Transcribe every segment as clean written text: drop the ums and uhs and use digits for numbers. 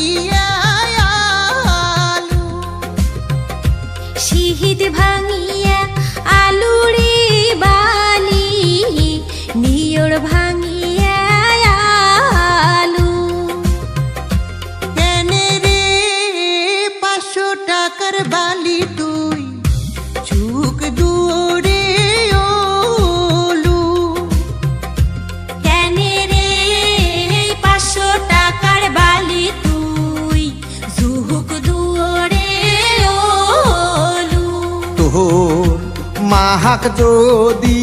ভাঙিয়া আলু শীত ভাঙিয়া আলু রে বালি নিয়র ভাঙিয়া আলু কেনে রে 500 টাকার বালি তুই চুক দুরে ওলু কেনে রে 500 টাকার বালি তুই ঝুক দুরে ওলু তোর মাহাক যদি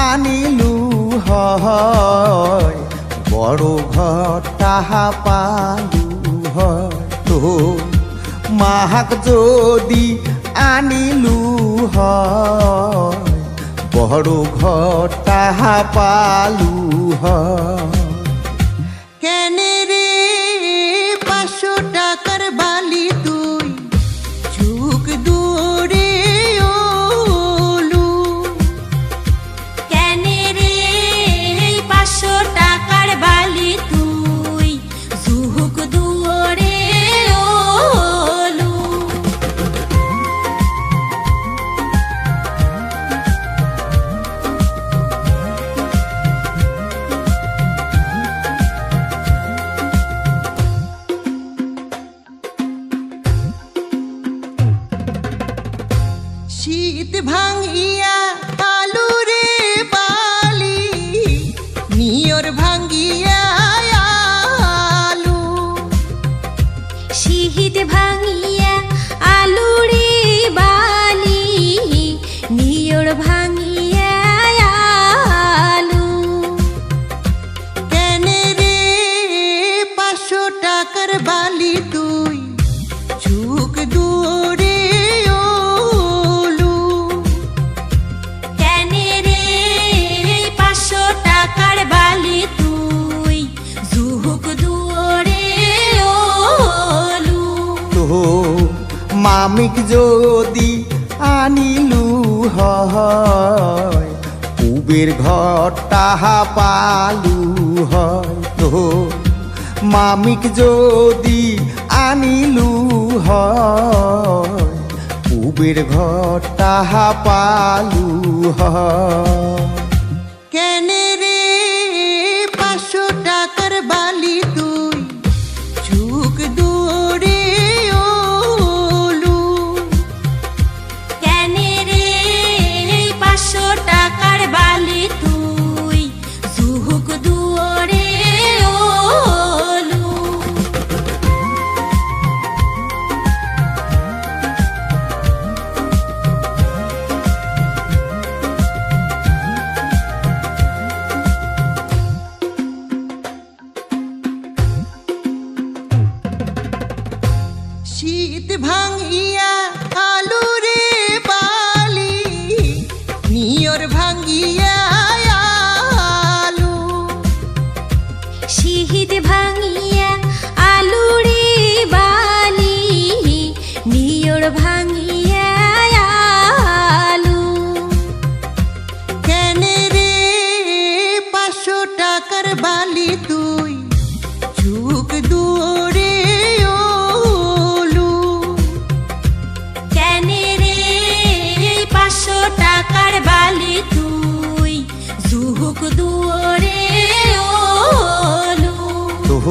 আনিলু হয় বড় ঘর তাহা পালু হয় তোর মাহাক যদি আনিলু হয় বড় ঘর তাহা পালু হয় কেনে রে 500 টাকার বালি তুই চুক দূরে ওলু কেনে রে 500 টাকার বালি তুই ঝুক দুরে ওলু শীত ভাঙিয়া আলু রে বালি নিয়র ভাঙিয়া আলু শীত ভাঙিয়া আলু রে বালি নিয়র ভাঙিয়া আলু কেনে রে 500 টাকার বালি তুই চুক দূরে ওলু কেনে রে 500 টাকার বালি তুই ঝুক দুরে ওলু তো মামিক যদি আনিলু হয় উবের ঘর তাহা পালু হয় তো মামিক যদি আনিলু হয় উবের ঘর তাহা পালু হয় কেনে রে 500 টাকার বালি তুই চুক দূরে ওলু কেনে রে 500 টাকার বালি তুই ঝুক দুরে ওলু শীত ভাঙিয়া আলু রে বালি নিয়র ভাঙিয়া আলু শীত ভাঙিয়া আলু রে বালি নিয়র ভাঙিয়া আলু কেনে রে 500 টাকার বালি তুই চুক দূরে ওলু কেনে রে 500 টাকার বালি তুই ঝুক দুরে ওলু তোর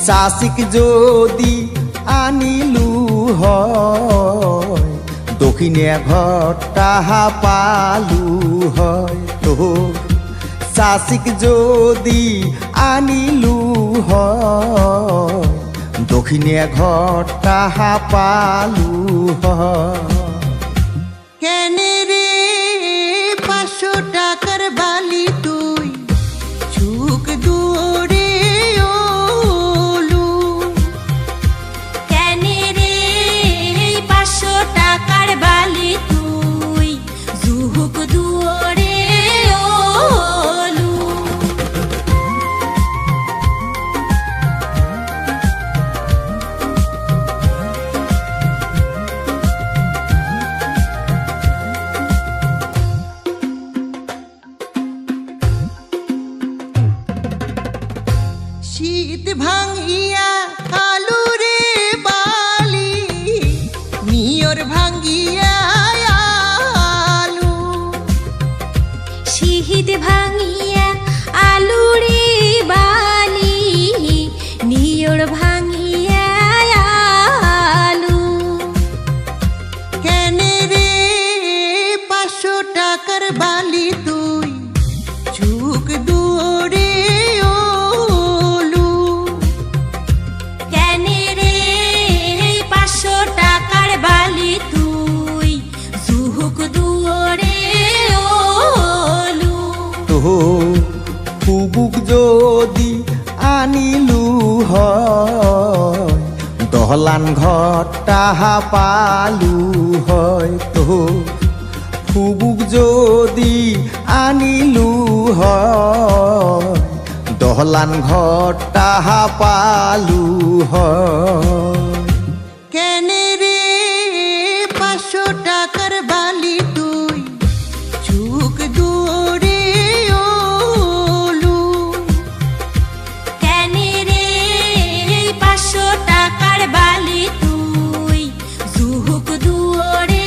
শাসিক যদি আনিলু হয় দক্ষিণে ঘর তাহা পালু হয় তোর শাসিক যদি আনিলু হয় দক্ষিণে ঘর তাহা পালু হয় কেনে রে 500 টাকার বালি তুই চুক দূরে ওলু কেনে রে 500 টাকার বালি তুই ঝুক দুরে ওলু যদি আনিলু হয় দহলান ঘর তাহা পালু হয় তো ফুবুক যদি আনিলু হয় দহলান ঘর তাহা পালু হয় কেনে রে 500 টাকার বালি তুই চুক দূরে ওলু কেনে রে 500 টাকার বালি তুই জুহুক দুয়ারে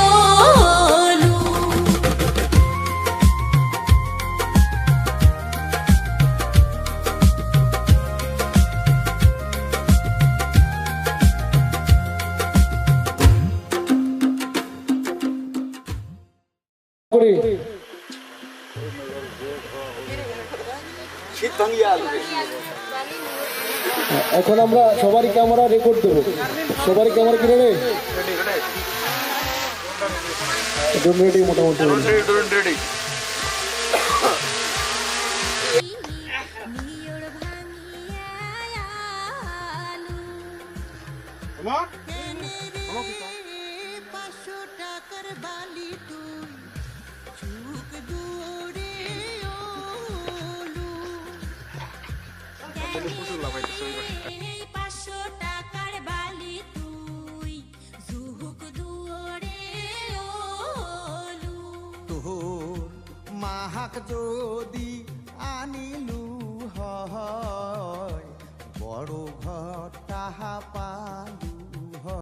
ওলু এখন আমরা সবারই ক্যামেরা রেকর্ড দেবো সবারই ক্যামেরা কিনে রে রেডি মোটামুটি নিয়র ভাঙিয়া আলু কেনে রে 500 টাকার বালি তুই চুক দূরে ওলু 500 টাকার বালি তুই জুহুক দুয়ারে ওলু তোর মাহাক যদি আনিলু হয় বড় ঘর তাহা পা